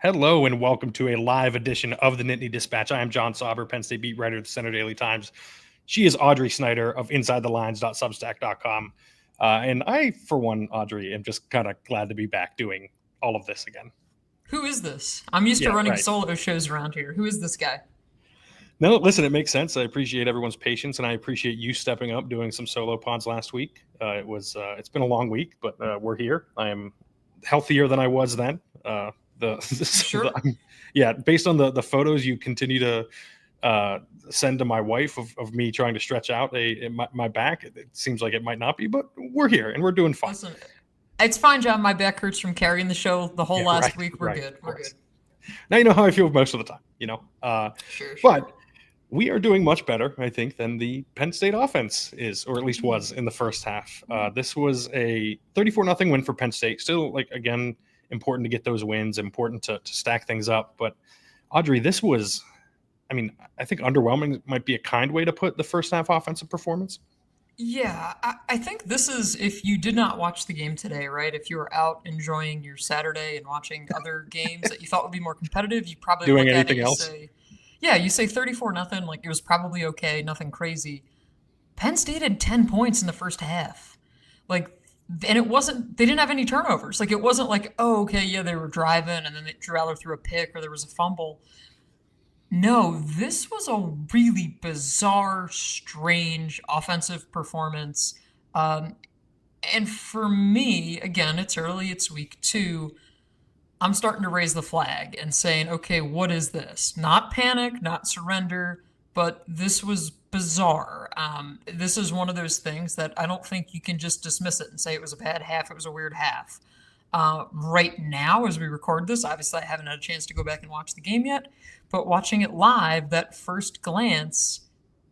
Hello and welcome to a live edition of the Nittany Dispatch. I am John Sauber, Penn State beat writer at the Center Daily Times. She is Audrey Snyder of InsideTheLines.substack.com. And I, for one, Audrey, am just kind of glad to be back doing all of this again. Who is this? I'm used to Yeah, running right. solo shows around here. Who is this guy? No, listen, it makes sense. I appreciate everyone's patience, and I appreciate you stepping up, doing some solo pods last week. It's been a long week, but we're here. I am healthier than I was then. Sure. Based on the photos you continue to send to my wife of me trying to stretch out my back, it seems like it might not be, but we're here and we're doing fine. Listen, it's fine, John. My back hurts from carrying the show the whole last week. We're Right, good. We're good. Now you know how I feel most of the time, Sure. But we are doing much better, I think, than the Penn State offense is, or at least was in the first half. This was a 34-0 win for Penn State. Still, again, important to get those wins, important to stack things up. But Audrey, this was, I think underwhelming might be a kind way to put the first half offensive performance. Yeah, I think this is if you did not watch the game today, right? If you were out enjoying your Saturday and watching other games that you thought would be more competitive, you probably Doing look at it anything and else? say, yeah, you say 34-0, like it was probably okay, nothing crazy. Penn State had 10 points in the first half. Like, and it wasn't, they didn't have any turnovers. Like, it wasn't like, oh, okay, yeah, they were driving and then Drew Aller threw a pick or there was a fumble. No, this was a really bizarre, strange offensive performance. Um, and for me, again, it's early, it's week 2. I'm starting to raise the flag and saying, okay, what is this? Not panic, not surrender, but this was bizarre. This is one of those things that I don't think you can just dismiss it and say it was a bad half, it was a weird half. Right now, as we record this, obviously I haven't had a chance to go back and watch the game yet, but watching it live, that first glance,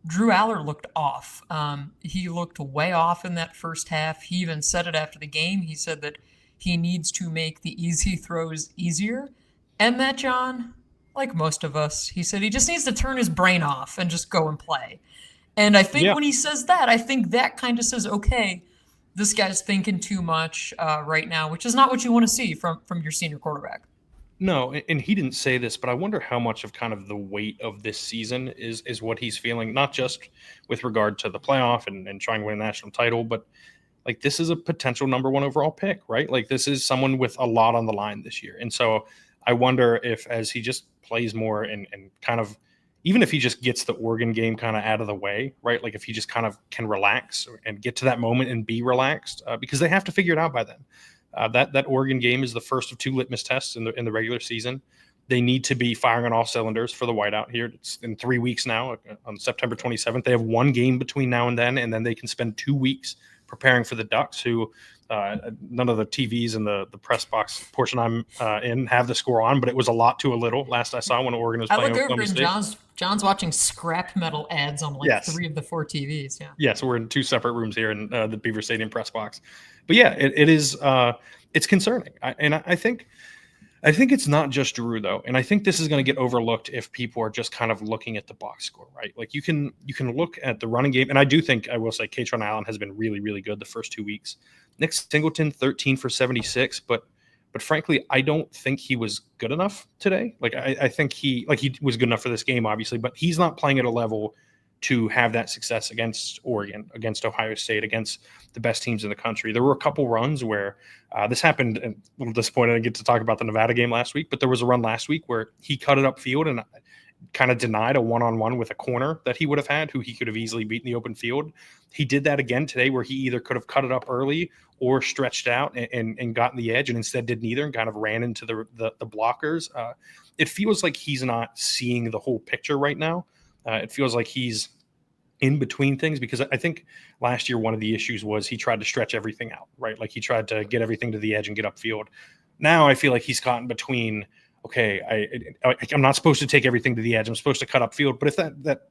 Drew Aller looked off. He looked way off in that first half. He even said it after the game. He said that he needs to make the easy throws easier. And that, John, like most of us, he said he just needs to turn his brain off and just go and play. And I think Yeah. when he says that, I think that kind of says, okay, this guy's thinking too much right now, which is not what you want to see from your senior quarterback. No, and he didn't say this, but I wonder how much of kind of the weight of this season is what he's feeling, not just with regard to the playoff and trying to win a national title, but like this is a potential number 1 overall pick, right? Like this is someone with a lot on the line this year. And so I wonder if as he just plays more and kind of, even if he just gets the Oregon game kind of out of the way, right? Like if he just kind of can relax and get to that moment and be relaxed, because they have to figure it out by then. That Oregon game is the first of 2 litmus tests in the regular season. They need to be firing on all cylinders for the whiteout here. It's in 3 weeks now, on September 27th. They have 1 game between now and then they can spend 2 weeks preparing for the Ducks, who none of the TVs and the press box portion I'm in have the score on, but it was a lot to a little last I saw when Oregon was I playing look over Oklahoma and State. John's watching scrap metal ads on like Yes. 3 of the 4 TVs. Yeah. Yeah, so we're in 2 separate rooms here in the Beaver Stadium press box. But yeah, it is it's concerning. I think it's not just Drew though, and I think this is going to get overlooked if people are just kind of looking at the box score, right? Like you can look at the running game, and I do think I will say Katron Allen has been really, really good the first 2 weeks. Nick Singleton 13 for 76, but frankly, I don't think he was good enough today. Like I think he was good enough for this game, obviously, but he's not playing at a level to have that success against Oregon, against Ohio State, against the best teams in the country. There were a couple runs where this happened, and a little disappointed I didn't get to talk about the Nevada game last week, but there was a run last week where he cut it upfield and kind of denied a one-on-one with a corner that he would have had, who he could have easily beaten the open field. He did that again today where he either could have cut it up early or stretched out and gotten the edge, and instead did neither and kind of ran into the blockers. It feels like he's not seeing the whole picture right now. It feels like he's in between things, because I think last year one of the issues was he tried to stretch everything out, right? Like he tried to get everything to the edge and get upfield. Now I feel like he's caught in between, okay, I'm not supposed to take everything to the edge. I'm supposed to cut upfield. But if that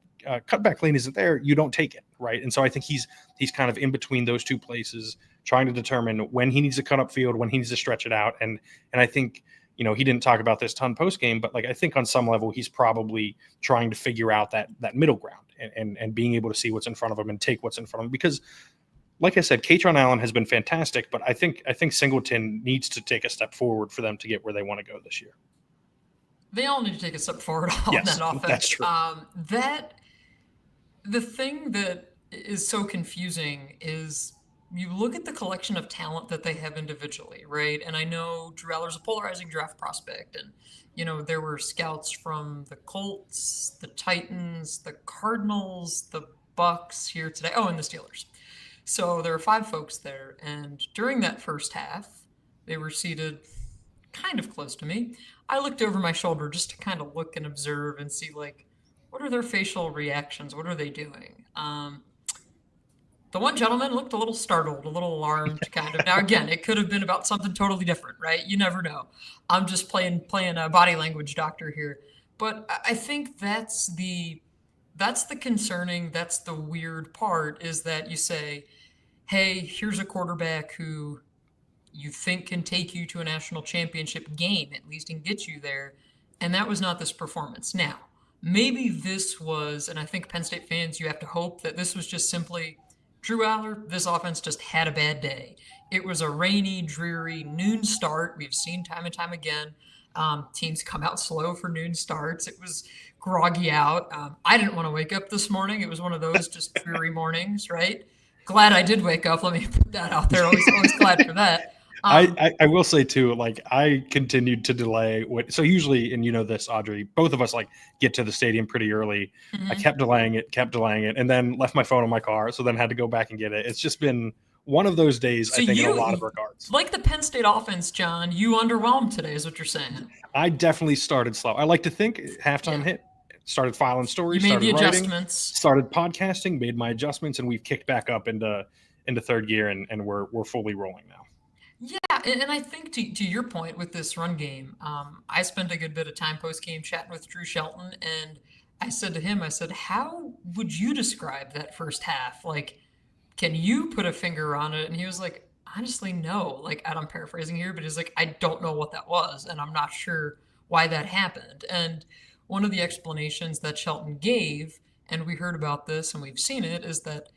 cutback lane isn't there, you don't take it, right? And so I think he's kind of in between those 2 places, trying to determine when he needs to cut upfield, when he needs to stretch it out. And I think, he didn't talk about this ton post game, but like I think on some level he's probably trying to figure out that middle ground and being able to see what's in front of him and take what's in front of him. Because, like I said, Katron Allen has been fantastic, but I think Singleton needs to take a step forward for them to get where they want to go this year. They all need to take a step forward on Yes, that offense. that's true. The thing that is so confusing is you look at the collection of talent that they have individually, right? And I know Drew Aller's a polarizing draft prospect, and there were scouts from the Colts, the Titans, the Cardinals, the Bucks here today. Oh, and the Steelers. So there were 5 folks there, and during that first half, they were seated kind of close to me. I looked over my shoulder just to kind of look and observe and see, like, what are their facial reactions? What are they doing? The one gentleman looked a little startled, a little alarmed, kind of. Now, again, it could have been about something totally different, right? You never know. I'm just playing a body language doctor here, but I think that's the concerning, that's the weird part, is that you say, hey, here's a quarterback who you think can take you to a national championship game, at least, and get you there. And that was not this performance. Now, maybe this was, and I think Penn State fans, you have to hope that this was just simply Drew Aller, this offense just had a bad day. It was a rainy, dreary noon start. We've seen time and time again. Teams come out slow for noon starts. It was groggy out. I didn't want to wake up this morning. It was one of those just dreary mornings, right? Glad I did wake up. Let me put that out there. Always glad for that. I will say too, like, I continued to delay so usually, and this, Audrey, both of us like get to the stadium pretty early. Mm-hmm. I kept delaying it, and then left my phone in my car, so then had to go back and get it. It's just been one of those days, so I think, in a lot of regards. Like the Penn State offense, John, you underwhelmed today is what you're saying. I definitely started slow. I like to think halftime hit, started filing stories, you made started the writing, adjustments, started podcasting, made my adjustments, and we've kicked back up into third gear, and we're fully rolling now. Yeah, and I think to your point with this run game, I spent a good bit of time post-game chatting with Drew Shelton, and I said to him, how would you describe that first half? Like, can you put a finger on it? And he was like, honestly, no. Like, I'm paraphrasing here, but he's like, I don't know what that was, and I'm not sure why that happened. And one of the explanations that Shelton gave, and we heard about this and we've seen it, is that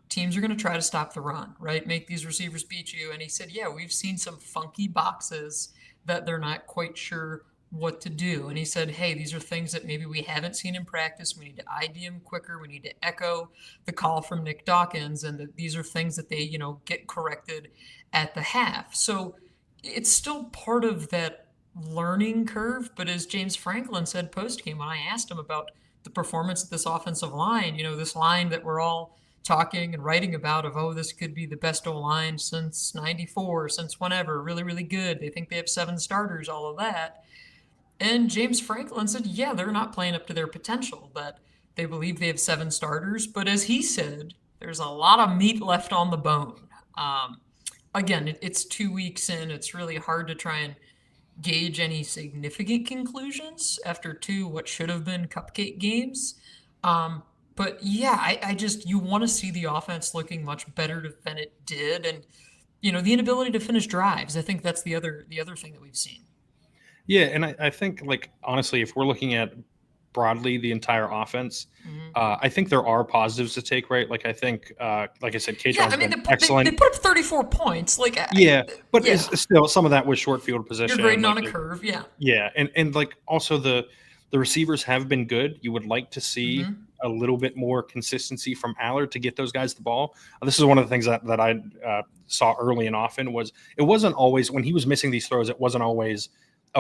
teams are going to try to stop the run, right? Make these receivers beat you. And he said, yeah, we've seen some funky boxes that they're not quite sure what to do. And he said, hey, these are things that maybe we haven't seen in practice. We need to ID them quicker. We need to echo the call from Nick Dawkins. And that these are things that they, get corrected at the half. So it's still part of that learning curve. But as James Franklin said post-game, when I asked him about the performance of this offensive line, this line that we're all talking and writing about of, this could be the best O-line since 94, since whenever, really, really good. They think they have 7 starters, all of that. And James Franklin said, yeah, they're not playing up to their potential, that they believe they have 7 starters. But as he said, there's a lot of meat left on the bone. Again, it's 2 weeks in. It's really hard to try and gauge any significant conclusions after 2 what should have been cupcake games. But yeah, I just, you want to see the offense looking much better than it did, and the inability to finish drives. I think that's the other thing that we've seen. Yeah, and I think, like, honestly, if we're looking at broadly the entire offense, I think there are positives to take, right? Like, I think, like I said, Kaytron's been excellent. They put up 34 points. Like, but it's still, some of that was short field position. You're grading on a curve, yeah. Yeah, and like, also the receivers have been good. You would like to see a little bit more consistency from Aller to get those guys the ball. This is one of the things that I saw early and often was, it wasn't always, when he was missing these throws, it wasn't always,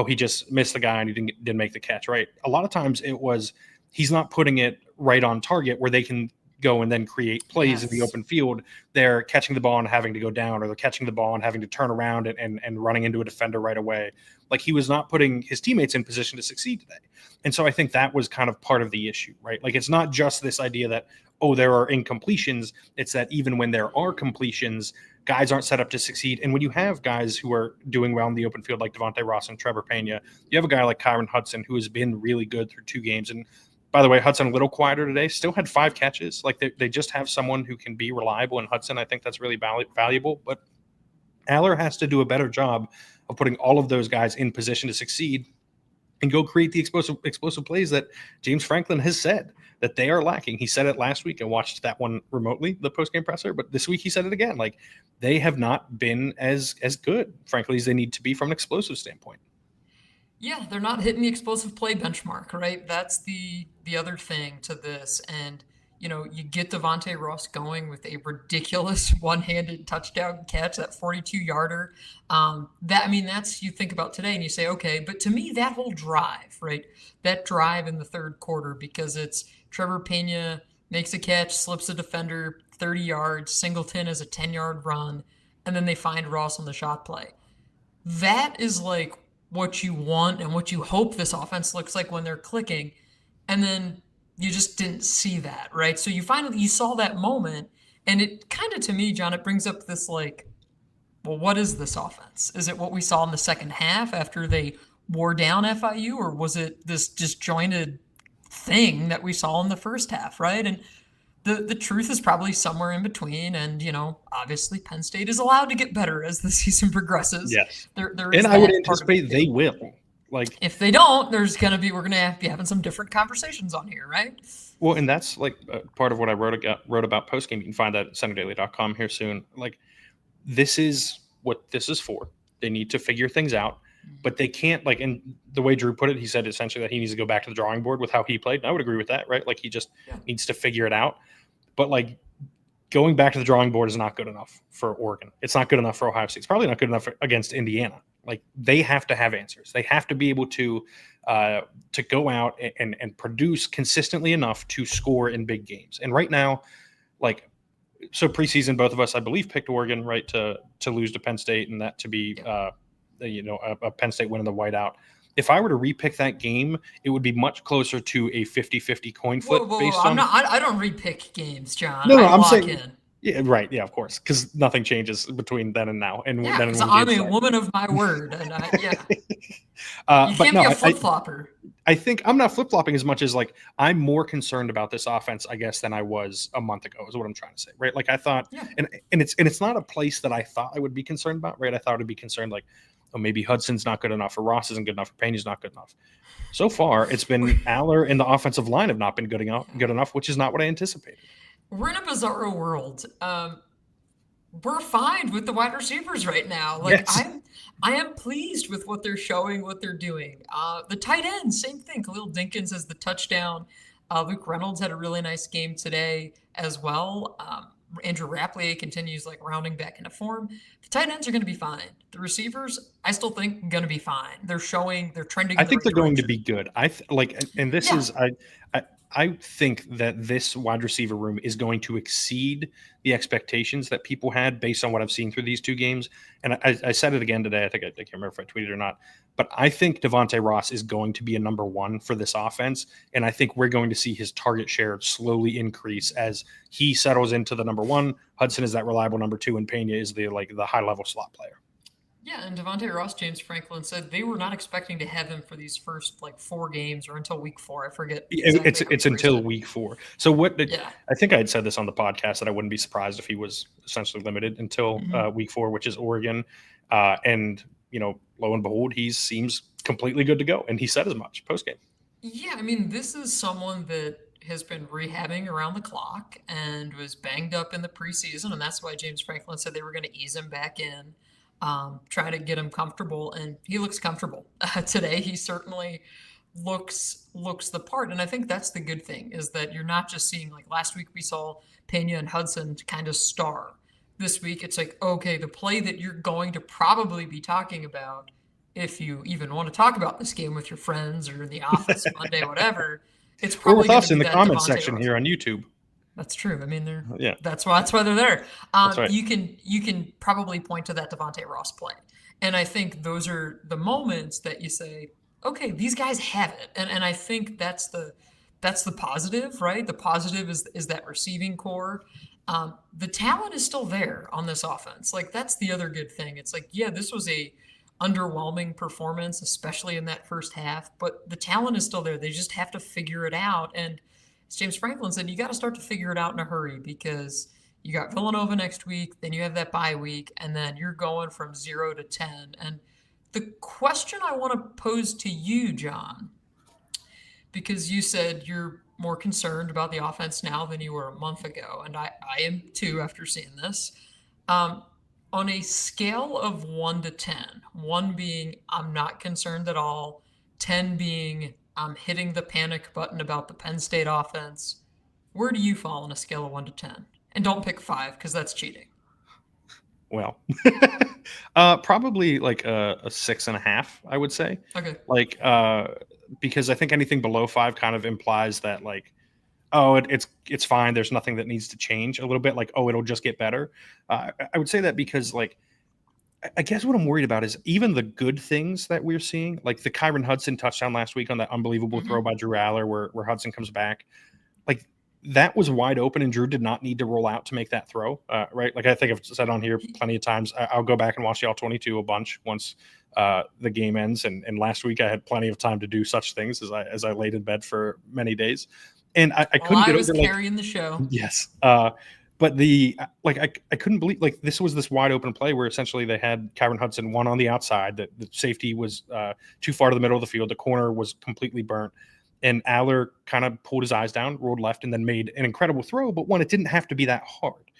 he just missed the guy and he didn't make the catch, right? A lot of times it was, he's not putting it right on target where they can go and then create plays in the open field. They're catching the ball and having to go down, or they're catching the ball and having to turn around and running into a defender right away. Like, he was not putting his teammates in position to succeed today. And so I think that was kind of part of the issue, right? Like, it's not just this idea that, there are incompletions. It's that even when there are completions, guys aren't set up to succeed. And when you have guys who are doing well in the open field, like Devontae Ross and Trevor Pena, you have a guy like Kyron Hudson, who has been really good through 2 games. And by the way, Hudson, a little quieter today, still had 5 catches. Like, they just have someone who can be reliable in Hudson. I think that's really valuable. But Aller has to do a better job of putting all of those guys in position to succeed and go create the explosive plays that James Franklin has said that they are lacking. He said it last week. I watched that one remotely, the postgame presser, but this week he said it again. Like, they have not been as good, frankly, as they need to be from an explosive standpoint. Yeah, they're not hitting the explosive play benchmark, right? That's the other thing to this. And you get Devontae Ross going with a ridiculous one-handed touchdown catch, that 42-yarder. That's you think about today and you say, okay, but to me, that whole drive, right? That drive in the third quarter, because it's Trevor Pena makes a catch, slips a defender 30 yards, Singleton is a 10-yard run, and then they find Ross on the shot play. That is like what you want and what you hope this offense looks like when they're clicking. And then you just didn't see that, right? So you saw that moment, and it kind of, to me, John, it brings up this like, well, what is this offense? Is it what we saw in the second half after they wore down FIU, or was it this disjointed thing that we saw in the first half, right? And the truth is probably somewhere in between. And, obviously Penn State is allowed to get better as the season progresses. Yes. There is, and I would anticipate they will. Like, if they don't, we're going to be having some different conversations on here, right? Well, and that's like part of what I wrote about postgame. You can find that at centerdaily.com here soon. Like, this is what this is for. They need to figure things out, but they can't, like, and the way Drew put it, he said essentially that he needs to go back to the drawing board with how he played. And I would agree with that, right? Like, he just needs to figure it out. But like, going back to the drawing board is not good enough for Oregon. It's not good enough for Ohio State. It's probably not good enough against Indiana. Like, they have to have answers. They have to be able to go out and produce consistently enough to score in big games. And right now, like, so preseason, both of us, I believe, picked Oregon, right, to lose to Penn State, and that to be a Penn State win in the whiteout. If I were to repick that game, it would be much closer to a 50-50 coin flip. I don't repick games, John. No, I'm saying. Yeah, right. Yeah, of course, because nothing changes between then and now. And yeah, then because I'm a woman of my word, and you can't be a flip-flopper. I think I'm not flip-flopping as much as, like, I'm more concerned about this offense, I guess, than I was a month ago, is what I'm trying to say, right? Like, I thought, and it's not a place that I thought I would be concerned about, right? I thought I'd be concerned, like, oh, maybe Hudson's not good enough, or Ross isn't good enough, or Pena's not good enough. So far, it's been Aller and the offensive line have not been good enough, which is not what I anticipated. We're in a bizarro world. We're fine with the wide receivers right now. Like, yes. I am pleased with what they're showing, what they're doing. The tight ends, same thing. Khalil Dinkins has the touchdown. Luke Reynolds had a really nice game today as well. Andrew Raplier continues like rounding back into form. The tight ends are going to be fine. The receivers, I still think, going to be fine. They're trending. I think they're going to be good. I think that this wide receiver room is going to exceed the expectations that people had based on what I've seen through these two games. And I said it again today. I can't remember if I tweeted or not, but I think Devontae Ross is going to be a number one for this offense. And I think we're going to see his target share slowly increase as he settles into the number one. Hudson is that reliable number two, and Pena is the high level slot player. Yeah, and Devontae Ross, James Franklin said they were not expecting to have him for these first 4 games or until week 4. I forget. Exactly it's until week 4. So I think I had said this on the podcast that I wouldn't be surprised if he was essentially limited until week 4, which is Oregon. And lo and behold, he seems completely good to go, and he said as much post game. Yeah, I mean, this is someone that has been rehabbing around the clock and was banged up in the preseason, and that's why James Franklin said they were going to ease him back in. Try to get him comfortable, and he looks comfortable today. He certainly looks the part, and I think that's the good thing, is that you're not just seeing, like last week we saw Pena and Hudson kind of star. This week it's like, okay, the play that you're going to probably be talking about, if you even want to talk about this game with your friends or in the office Monday, whatever, it's probably with us in the comments section here on YouTube. That's true. I mean, that's why they're there. Right. You can probably point to that Devontae Ross play, and I think those are the moments that you say, okay, these guys have it, and I think that's the positive, right? The positive is that receiving core. The talent is still there on this offense. Like, that's the other good thing. It's like, yeah, this was a underwhelming performance, especially in that first half, but the talent is still there. They just have to figure it out. And as James Franklin said, you got to start to figure it out in a hurry, because you got Villanova next week, then you have that bye week, and then you're going from 0 to 10. And the question I want to pose to you, John, because you said you're more concerned about the offense now than you were a month ago, and I am too after seeing this. On a scale of 1 to 10, 1 being I'm not concerned at all, 10 being I'm hitting the panic button about the Penn State offense. Where do you fall on a scale of 1 to 10? And don't pick 5 because that's cheating. Well, probably like a 6.5, I would say. Okay. Like, because I think anything below 5 kind of implies that like, oh, it's fine. There's nothing that needs to change a little bit. Like, oh, it'll just get better. I would say that because like, I guess what I'm worried about is even the good things that we're seeing, like the Kyron Hudson touchdown last week on that unbelievable throw by Drew Aller where Hudson comes back. Like that was wide open and Drew did not need to roll out to make that throw, right? Like I think I've said on here plenty of times, I'll go back and watch the All-22 a bunch once the game ends. And last week I had plenty of time to do such things as I laid in bed for many days. And I couldn't get over carrying the show. Yes. But I couldn't believe like this was this wide open play where essentially they had Kyron Hudson one on the outside. The safety was too far to the middle of the field. The corner was completely burnt. And Aller kind of pulled his eyes down, rolled left, and then made an incredible throw. But one, it didn't have to be that hard.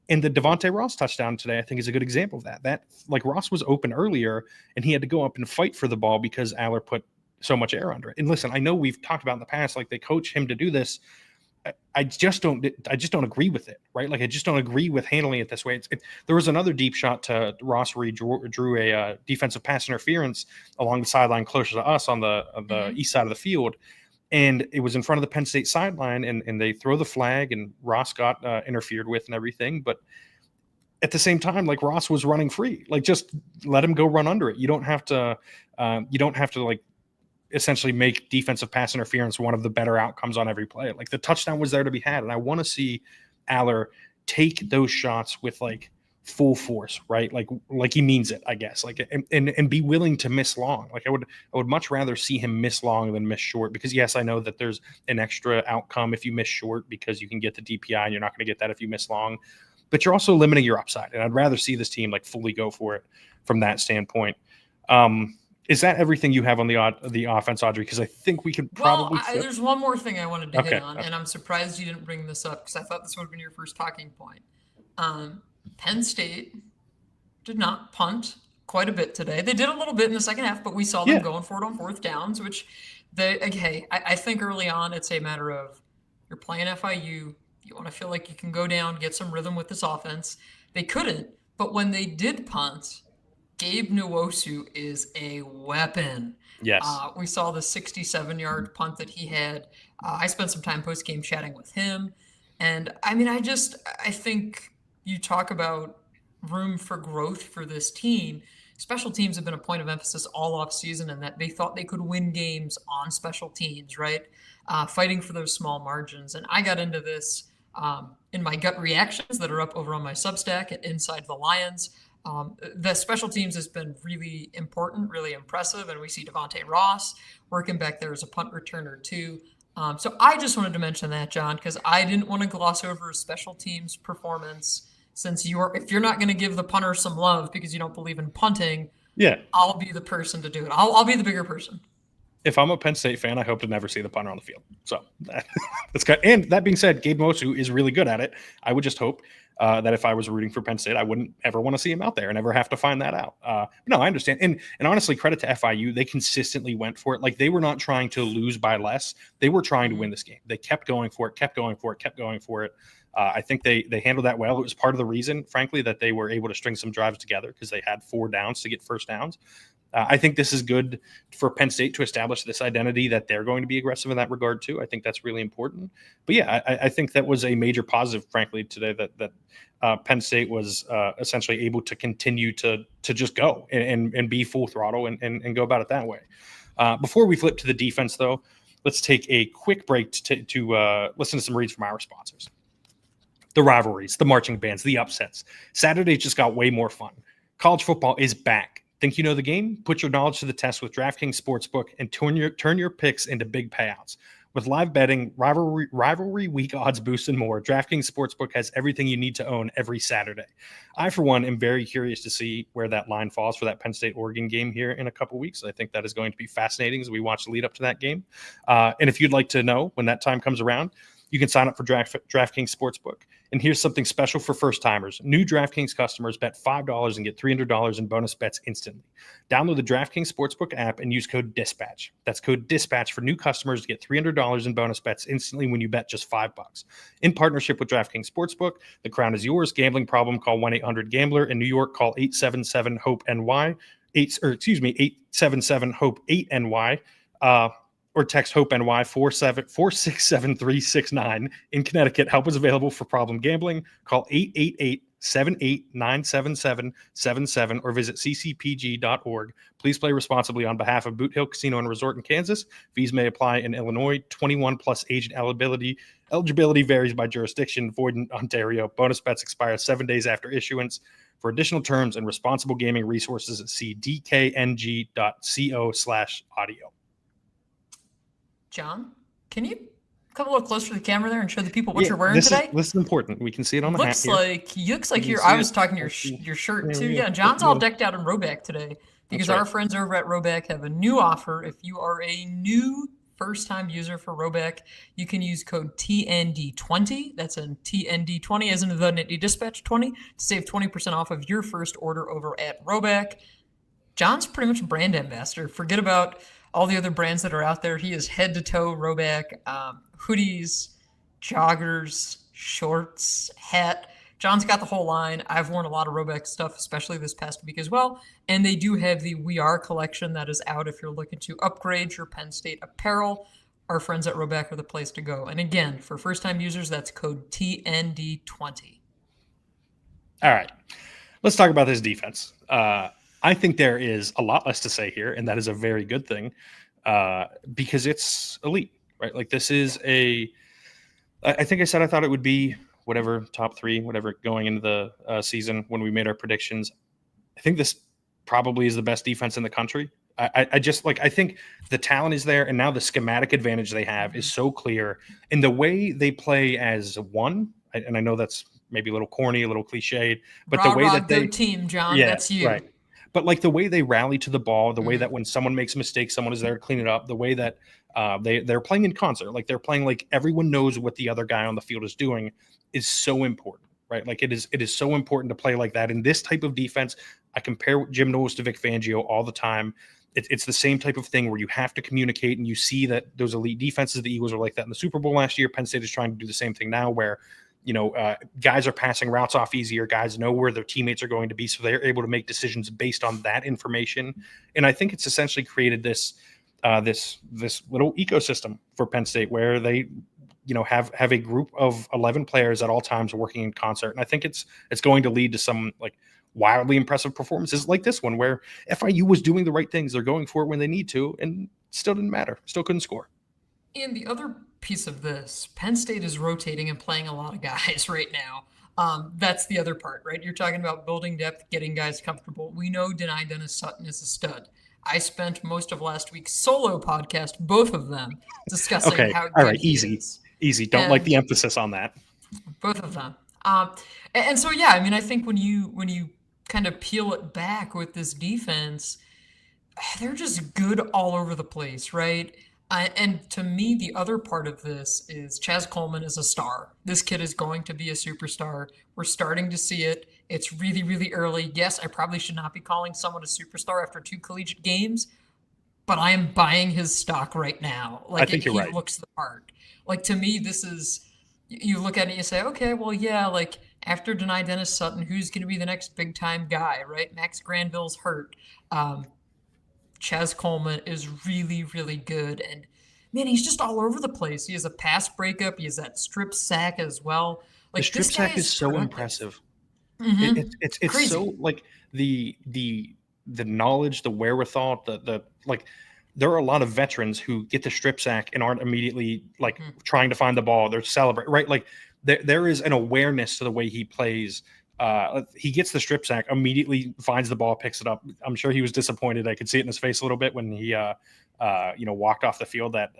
And the Devontae Ross touchdown today, I think, is a good example of that. That like Ross was open earlier, and he had to go up and fight for the ball because Aller put so much air under it. And listen, I know we've talked about in the past, like they coach him to do this. I just don't agree with it, right? Like I just don't agree with handling it this way. There was another deep shot to Ross where he drew a defensive pass interference along the sideline closer to us on the east side of the field. And it was in front of the Penn State sideline, and they throw the flag, and Ross got interfered with and everything. But at the same time, like Ross was running free. Like just let him go run under it. You don't have to like essentially make defensive pass interference one of the better outcomes on every play. Like the touchdown was there to be had, and I want to see Aller take those shots with like full force, right? Like he means it, I guess. Like and be willing to miss long. Like I would much rather see him miss long than miss short, because yes, I know that there's an extra outcome if you miss short because you can get the DPI and you're not going to get that if you miss long. But you're also limiting your upside, and I'd rather see this team like fully go for it from that standpoint. Is that everything you have on the offense, Audrey? Because I think we could probably. Well, there's one more thing I wanted to hit on, and I'm surprised you didn't bring this up because I thought this would have been your first talking point. Penn State did not punt quite a bit today. They did a little bit in the second half, but we saw them going for it on fourth downs, which I think early on it's a matter of you're playing FIU. You want to feel like you can go down, get some rhythm with this offense. They couldn't, but when they did punt, Gabe Nwosu is a weapon. Yes. We saw the 67-yard punt that he had. I spent some time post-game chatting with him. And, I mean, I think you talk about room for growth for this team. Special teams have been a point of emphasis all off season, and that they thought they could win games on special teams, right? Fighting for those small margins. And I got into this in my gut reactions that are up over on my Substack at Inside the Lions. The special teams has been really important, really impressive, and we see Devontae Ross working back there as a punt returner too. So I just wanted to mention that, John, because I didn't want to gloss over a special teams performance. Since if you're not going to give the punter some love because you don't believe in punting, I'll be the person to do it. I'll be the bigger person. If I'm a Penn State fan, I hope to never see the punter on the field. So that's good. And that being said, Gabe Nwosu is really good at it. I would just hope that if I was rooting for Penn State, I wouldn't ever want to see him out there and ever have to find that out. No, I understand. And honestly, credit to FIU. They consistently went for it. Like they were not trying to lose by less. They were trying to win this game. They kept going for it, kept going for it, kept going for it. I think they handled that well. It was part of the reason, frankly, that they were able to string some drives together because they had 4 downs to get first downs. I think this is good for Penn State to establish this identity that they're going to be aggressive in that regard too. I think that's really important. But yeah, I think that was a major positive, frankly, today that Penn State was essentially able to continue to just go and be full throttle and go about it that way. Before we flip to the defense, though, let's take a quick break to listen to some reads from our sponsors. The rivalries, the marching bands, the upsets. Saturday just got way more fun. College football is back. Think you know the game? Put your knowledge to the test with DraftKings Sportsbook and turn your picks into big payouts. With live betting, rivalry week odds boost, and more, DraftKings Sportsbook has everything you need to own every Saturday. I, for one, am very curious to see where that line falls for that Penn State-Oregon game here in a couple weeks. I think that is going to be fascinating as we watch the lead up to that game. And if you'd like to know when that time comes around, you can sign up for DraftKings Sportsbook. And here's something special for first-timers. New DraftKings customers bet $5 and get $300 in bonus bets instantly. Download the DraftKings Sportsbook app and use code DISPATCH. That's code DISPATCH for new customers to get $300 in bonus bets instantly when you bet just $5. In partnership with DraftKings Sportsbook, the crown is yours. Gambling problem, call 1-800-GAMBLER. In New York, call 877-HOPE-NY. 877-HOPE-8NY. Or text HOPE-NY 467-369. In Connecticut, help is available for problem gambling. Call 888-789-7777 or visit ccpg.org. Please play responsibly on behalf of Boot Hill Casino and Resort in Kansas. Fees may apply in Illinois. 21 plus age and eligibility varies by jurisdiction. Void in Ontario. Bonus bets expire 7 days after issuance. For additional terms and responsible gaming resources, see dkng.co/audio. John, can you come a little closer to the camera there and show the people what you're wearing today? This is important. We can see it on the hat here. Looks like you're. I was talking your shirt too. Yeah, John's all decked out in Roback today because our friends over at Roback have a new offer. If you are a new first-time user for Roback, you can use code TND20. That's in TND20 as in the Nittany Dispatch 20 to save 20% off of your first order over at Roback. John's pretty much a brand ambassador. Forget about all the other brands that are out there. He is head to toe Roback, hoodies, joggers, shorts, hat. John's got the whole line. I've worn a lot of Roback stuff, especially this past week as well. And they do have the We Are collection that is out if you're looking to upgrade your Penn State apparel. Our friends at Roback are the place to go. And again, for first-time users, that's code TND20. All right. Let's talk about this defense. I think there is a lot less to say here, and that is a very good thing because it's elite, right? Like this is I think I said I thought it would be whatever, top three, whatever, going into the season when we made our predictions. I think this probably is the best defense in the country. I think the talent is there, and now the schematic advantage they have is so clear. And the way they play as one, and I know that's maybe a little corny, a little cliched, but the way that they team, John, yeah, that's you. Right. But like the way they rally to the ball, the way that when someone makes a mistake, someone is there to clean it up, the way that they're playing in concert, like they're playing like everyone knows what the other guy on the field is doing is so important, right? Like it is so important to play like that. In this type of defense, I compare Jim Knowles to Vic Fangio all the time. It's the same type of thing where you have to communicate, and you see that those elite defenses, the Eagles are like that in the Super Bowl last year. Penn State is trying to do the same thing now where guys are passing routes off easier. Guys know where their teammates are going to be, so they're able to make decisions based on that information. And I think it's essentially created this little ecosystem for Penn State where they, have a group of 11 players at all times working in concert. And I think it's going to lead to some like wildly impressive performances like this one, where FIU was doing the right things. They're going for it when they need to, and still didn't matter. Still couldn't score. And the other piece of this, Penn State is rotating and playing a lot of guys right now. That's the other part, right? You're talking about building depth, getting guys comfortable. We know Dennis Sutton is a stud. I spent most of last week's solo podcast, both of them, discussing how good he is. Easy. Don't like the emphasis on that. Both of them. And so, yeah, I mean, I think when you kind of peel it back with this defense, they're just good all over the place, right? And to me, the other part of this is Chaz Coleman is a star. This kid is going to be a superstar. We're starting to see it. It's really, really early. Yes, I probably should not be calling someone a superstar after 2 collegiate games, but I am buying his stock right now. Like, I think you're right. He looks the part. Like, to me, this is, you look at it and you say, okay, well, yeah, like, after Dennis Sutton, who's going to be the next big-time guy, right? Max Granville's hurt. Chaz Coleman is really, really good. And, man, he's just all over the place. He has a pass breakup. He has that strip sack as well. Like, the strip sack is so impressive. Mm-hmm. It's crazy. So, like, the knowledge, the wherewithal, the like, there are a lot of veterans who get the strip sack and aren't immediately, like, trying to find the ball. They're celebrating, right? Like, there is an awareness to the way he plays. He gets the strip sack, immediately finds the ball, picks it up. I'm sure he was disappointed. I could see it in his face a little bit when he, walked off the field that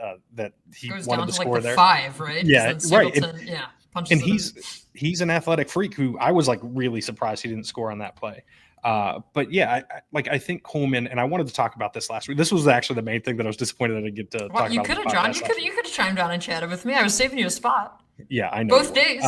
he wanted to score there. 5, right? Yeah, right. Yeah, and he's an athletic freak who I was like really surprised he didn't score on that play. But yeah, I think Coleman, and I wanted to talk about this last week. This was actually the main thing that I was disappointed I didn't get to talk about. You could have, John. You could have chimed on and chatted with me. I was saving you a spot. Yeah, I know you Both were. days.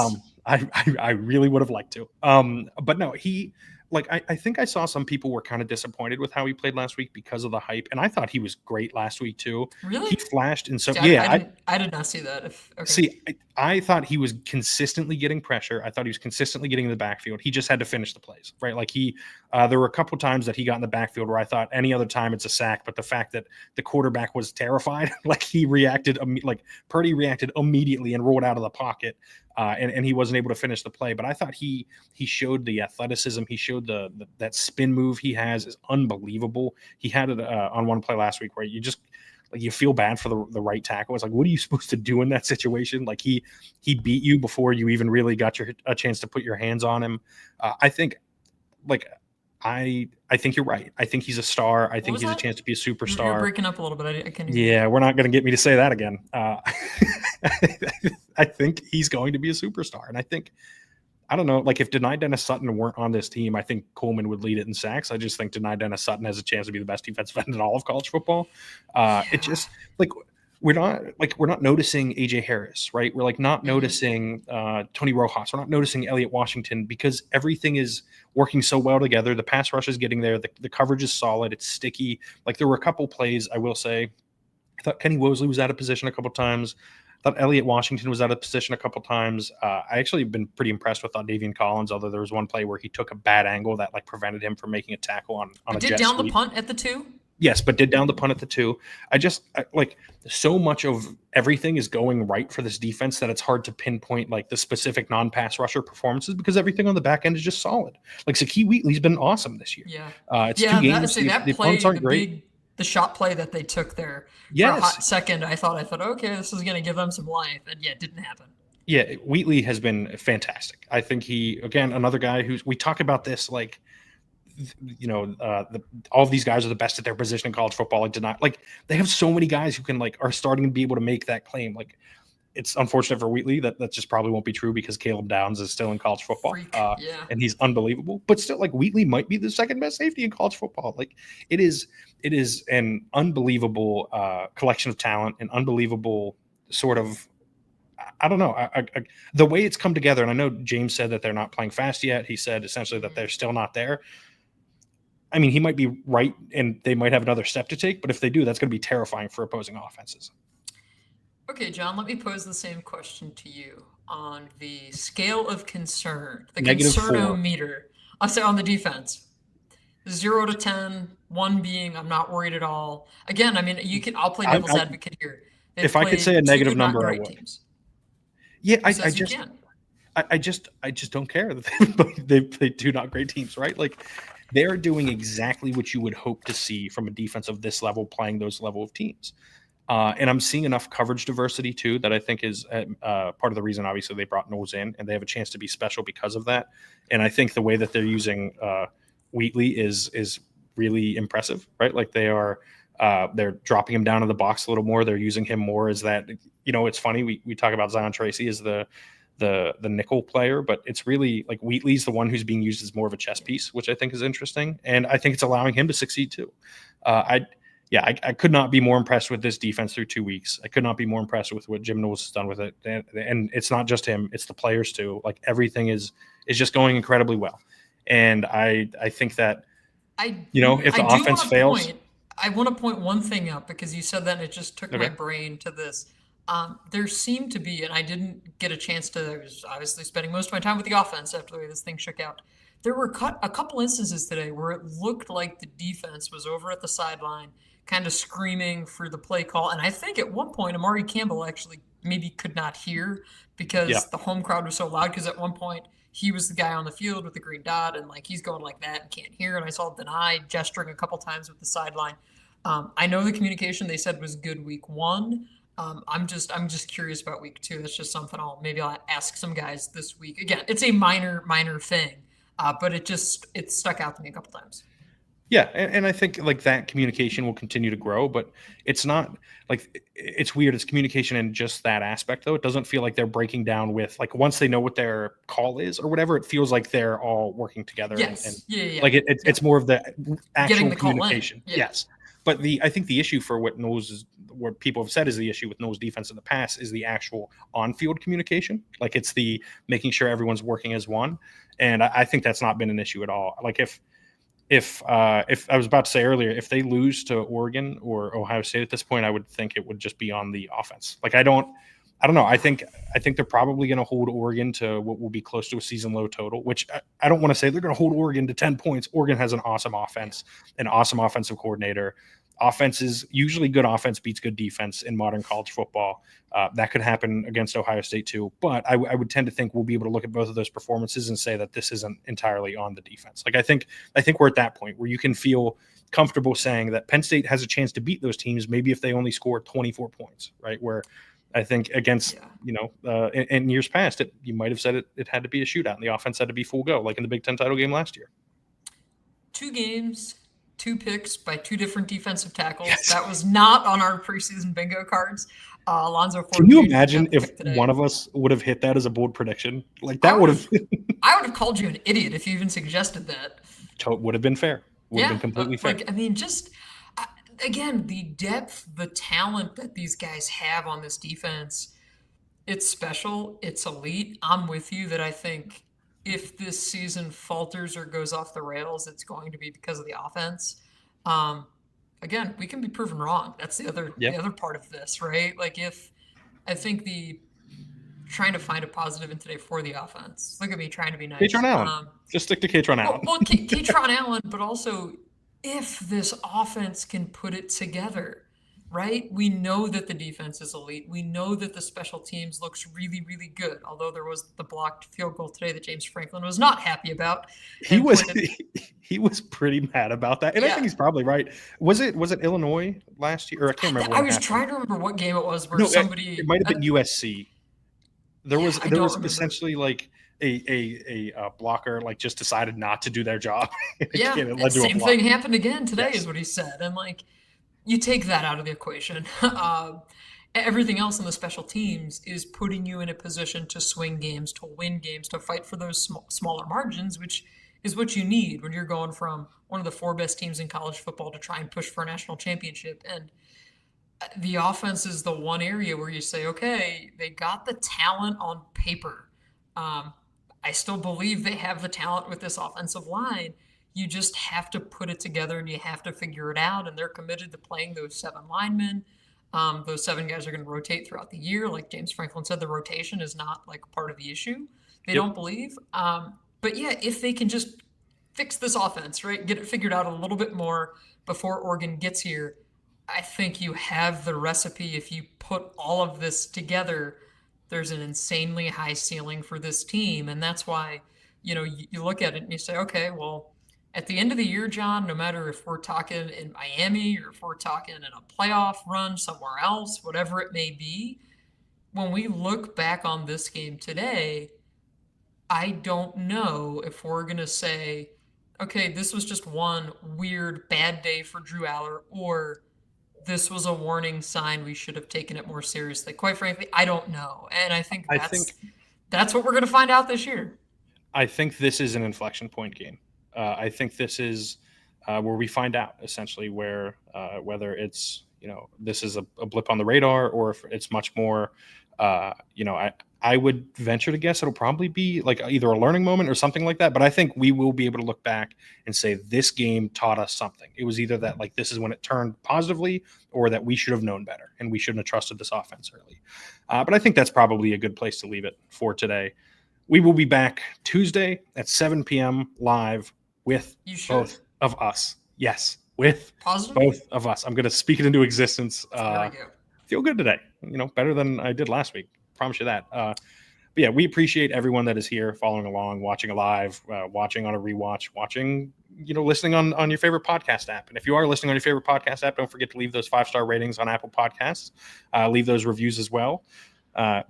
I really would have liked to. But no, I think I saw some people were kind of disappointed with how he played last week because of the hype, and I thought he was great last week too. He Really? flashed, and so See, yeah, I did not see that. If okay. see, I thought he was consistently getting pressure. I thought he was consistently getting in the backfield. He just had to finish the plays, right? Like there were a couple times that he got in the backfield where I thought any other time it's a sack, but the fact that the quarterback was terrified, like he reacted, like Purdy reacted immediately and rolled out of the pocket, and he wasn't able to finish the play. But I thought he showed the athleticism. He showed that spin move he has is unbelievable. He had it on one play last week where you just like you feel bad for the right tackle. It's like, what are you supposed to do in that situation? Like he beat you before you even really got a chance to put your hands on him. I think like I think you're right. I think he's a star. I think he's a chance to be a superstar. You're breaking up a little bit. I can hear Yeah, we're not going to get me to say that again. I think he's going to be a superstar. And I don't know, like if Nittany Dennis Sutton weren't on this team, I think Coleman would lead it in sacks. I just think Nittany Dennis Sutton has a chance to be the best defensive end in all of college football. It just like we're not noticing AJ Harris, right? We're like not noticing Tony Rojas. We're not noticing Elliott Washington because everything is working so well together. The pass rush is getting there. The coverage is solid. It's sticky. Like there were a couple plays, I will say. I thought Kenny Wosley was out of position a couple times. I thought Elliott Washington was out of position a couple times. I actually have been pretty impressed with Davian Collins, although there was one play where he took a bad angle that like prevented him from making a tackle on a jet did down sweep. The punt at the 2? Yes, but did down the punt at the 2. Like so much of everything is going right for this defense that it's hard to pinpoint like the specific non-pass rusher performances because everything on the back end is just solid. Like Zakee Wheatley's been awesome this year. Yeah. It's 2 games. The punts aren't great. The shot play that they took there for a hot second, I thought, okay, this is going to give them some life. And yeah, it didn't happen. Yeah, Wheatley has been fantastic. I think again, another guy we talk about this, like, all of these guys are the best at their position in college football. They have so many guys who can are starting to be able to make that claim. Like, it's unfortunate for Wheatley that just probably won't be true because Caleb Downs is still in college football. And he's unbelievable. But still, Wheatley might be the second best safety in college football. Like, it is an unbelievable collection of talent, an unbelievable sort of, I don't know, the way it's come together. And I know James said that they're not playing fast yet. He said essentially that they're still not there. I mean, he might be right, and they might have another step to take. But if they do, that's going to be terrifying for opposing offenses. Okay, John, let me pose the same question to you on the scale of concern, the concernometer. I'll say on the defense, 0 to 10, 1 being I'm not worried at all. Again, I mean, I'll play devil's advocate here. If I could say a negative number, I would. Teams. Yeah, I just don't care that they play 2 not great teams, right? Like, they're doing exactly what you would hope to see from a defense of this level playing those level of teams. And I'm seeing enough coverage diversity too that I think is part of the reason. Obviously, they brought Knowles in, and they have a chance to be special because of that. And I think the way that they're using Wheatley is really impressive, right? Like they're dropping him down in the box a little more. They're using him more as that. It's funny we talk about Zion Tracy as the nickel player, but it's really like Wheatley's the one who's being used as more of a chess piece, which I think is interesting, and I think it's allowing him to succeed too. I could not be more impressed with this defense through 2 weeks. I could not be more impressed with what Jim Knowles has done with it. And it's not just him, it's the players too. Like everything is just going incredibly well. And I think that, if the offense fails. I want to point one thing out because you said that and it just took my brain to this. There seemed to be, and I didn't get a chance to, I was obviously spending most of my time with the offense after the way this thing shook out. There were a couple instances today where it looked like the defense was over at the sideline, kind of screaming for the play call. And I think at one point, Amari Campbell actually maybe could not hear because the home crowd was so loud. Because at one point, he was the guy on the field with the green dot, and he's going like that and can't hear. And I saw Nittany gesturing a couple times with the sideline. I know the communication they said was good week 1. I'm just curious about week 2. That's just something I'll ask some guys this week. Again, it's a minor thing, but it stuck out to me a couple times. Yeah, and I think that communication will continue to grow, but it's not it's weird. It's communication in just that aspect, though. It doesn't feel like they're breaking down with once they know what their call is or whatever. It feels like they're all working together. Yes. It's more of the actual getting the communication. Call in. Yes. But I think the issue for what Knowles what people have said is the issue with Noles defense in the past is the actual on-field communication. Like it's the making sure everyone's working as one. And I think that's not been an issue at all. Like if I was about to say earlier, if they lose to Oregon or Ohio State at this point, I would think it would just be on the offense. Like I don't know. I think they're probably going to hold Oregon to what will be close to a season low total, which I don't want to say they're going to hold Oregon to 10 points. Oregon has an awesome offense, an awesome offensive coordinator. Usually good offense beats good defense in modern college football. That could happen against Ohio State too. But I would tend to think we'll be able to look at both of those performances and say that this isn't entirely on the defense. Like I think we're at that point where you can feel comfortable saying that Penn State has a chance to beat those teams, maybe if they only score 24 points, right? Where I think against, in years past, you might have said it had to be a shootout and the offense had to be full go, like in the Big Ten title game last year. 2 games, 2 picks by 2 different defensive tackles. Yes. That was not on our preseason bingo cards. Alonzo Ford. Can you imagine if one of us would have hit that as a bold prediction? Like that would have. I would have called you an idiot if you even suggested that. Would have been fair. Would have been completely fair. Like, I mean, just again, the depth, the talent that these guys have on this defense, it's special. It's elite. I'm with you that I think if this season falters or goes off the rails, it's going to be because of the offense. Again, we can be proven wrong. That's the other part of this, right? Like I think trying to find a positive in today for the offense. Look at me trying to be nice. Katron Allen. Just stick to Katron Allen. Well, Katron Allen, but also if this offense can put it together, right? We know that the defense is elite. We know that the special teams looks really, really good. Although there was the blocked field goal today that James Franklin was not happy about. He was pretty mad about that, and I think he's probably right. Was it Illinois last year? Or I can't remember. I was trying to remember what game it was where it might have been USC. There was essentially like a blocker like just decided not to do their job. Same thing happened again today is what he said. And like you take that out of the equation. Everything else on the special teams is putting you in a position to swing games, to win games, to fight for those smaller margins, which is what you need when you're going from one of the 4 best teams in college football to try and push for a national championship. And the offense is the one area where you say, okay, they got the talent on paper. I still believe they have the talent with this offensive line. You just have to put it together and you have to figure it out. And they're committed to playing those 7 linemen. Those 7 guys are going to rotate throughout the year. Like James Franklin said, the rotation is not like part of the issue. They don't believe. But yeah, if they can just fix this offense, right, get it figured out a little bit more before Oregon gets here, I think you have the recipe. If you put all of this together, there's an insanely high ceiling for this team. And that's why, you look at it and you say, okay, well, at the end of the year, John, no matter if we're talking in Miami or if we're talking in a playoff run somewhere else, whatever it may be, when we look back on this game today, I don't know if we're going to say, okay, this was just one weird bad day for Drew Aller, or this was a warning sign we should have taken it more seriously. Quite frankly, I don't know. And I think that's what we're going to find out this year. I think this is an inflection point game. I think this is where we find out essentially whether it's, this is a blip on the radar or if it's much more, I would venture to guess it'll probably be like either a learning moment or something like that. But I think we will be able to look back and say this game taught us something. It was either that like this is when it turned positively or that we should have known better and we shouldn't have trusted this offense early. But I think that's probably a good place to leave it for today. We will be back Tuesday at 7 p.m. live with both of us. Yes, with both of us. I'm going to speak it into existence. Feel good today. Better than I did last week. Promise you that. But yeah, we appreciate everyone that is here following along, watching live, watching on a rewatch, watching, listening on your favorite podcast app. And if you are listening on your favorite podcast app, don't forget to leave those 5-star ratings on Apple Podcasts. Leave those reviews as well.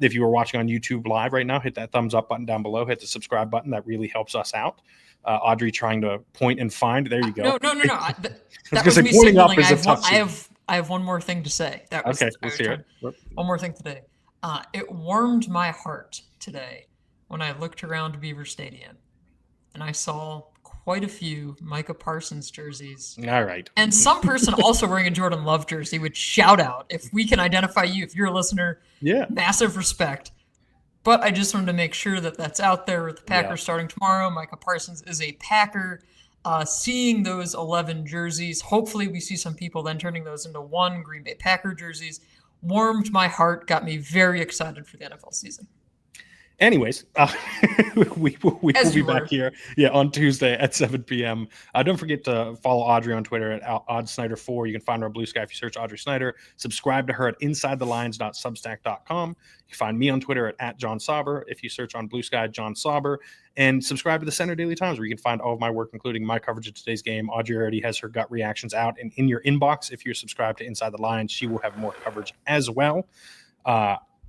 If you are watching on YouTube live right now, hit that thumbs up button down below, hit the subscribe button. That really helps us out. Audrey trying to point and find. There you go. No. That was me signaling. I have one more thing to say. Okay, let's hear it. One more thing today. It warmed my heart today when I looked around Beaver Stadium and I saw quite a few Micah Parsons jerseys. All right. And some person also wearing a Jordan Love jersey, which shout out. If we can identify you, if you're a listener, massive respect. But I just wanted to make sure that that's out there with the Packers starting tomorrow. Micah Parsons is a Packer. Seeing those 11 jerseys, hopefully we see some people then turning those into 1 Green Bay Packer jerseys. Warmed my heart, got me very excited for the NFL season. Anyways, we will be back here on Tuesday at 7 p.m. Don't forget to follow Audrey on Twitter at OddSnyder4. You can find her on Blue Sky if you search Audrey Snyder. Subscribe to her at InsideTheLines.substack.com. You can find me on Twitter at John Sauber. If you search on Blue Sky, John Sauber. And subscribe to the Center Daily Times, where you can find all of my work, including my coverage of today's game. Audrey already has her gut reactions out and in your inbox. If you're subscribed to Inside the Lines, she will have more coverage as well.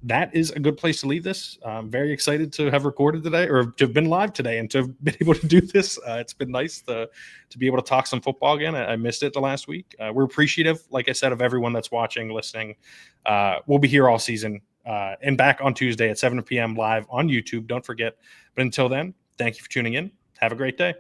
That is a good place to leave this. I'm very excited to have recorded today, or to have been live today, and to have been able to do this. It's been nice to be able to talk some football again. I missed it the last week. We're appreciative, like I said, of everyone that's watching, listening. We'll be here all season and back on Tuesday at 7 p.m. live on YouTube. Don't forget. But until then, thank you for tuning in. Have a great day.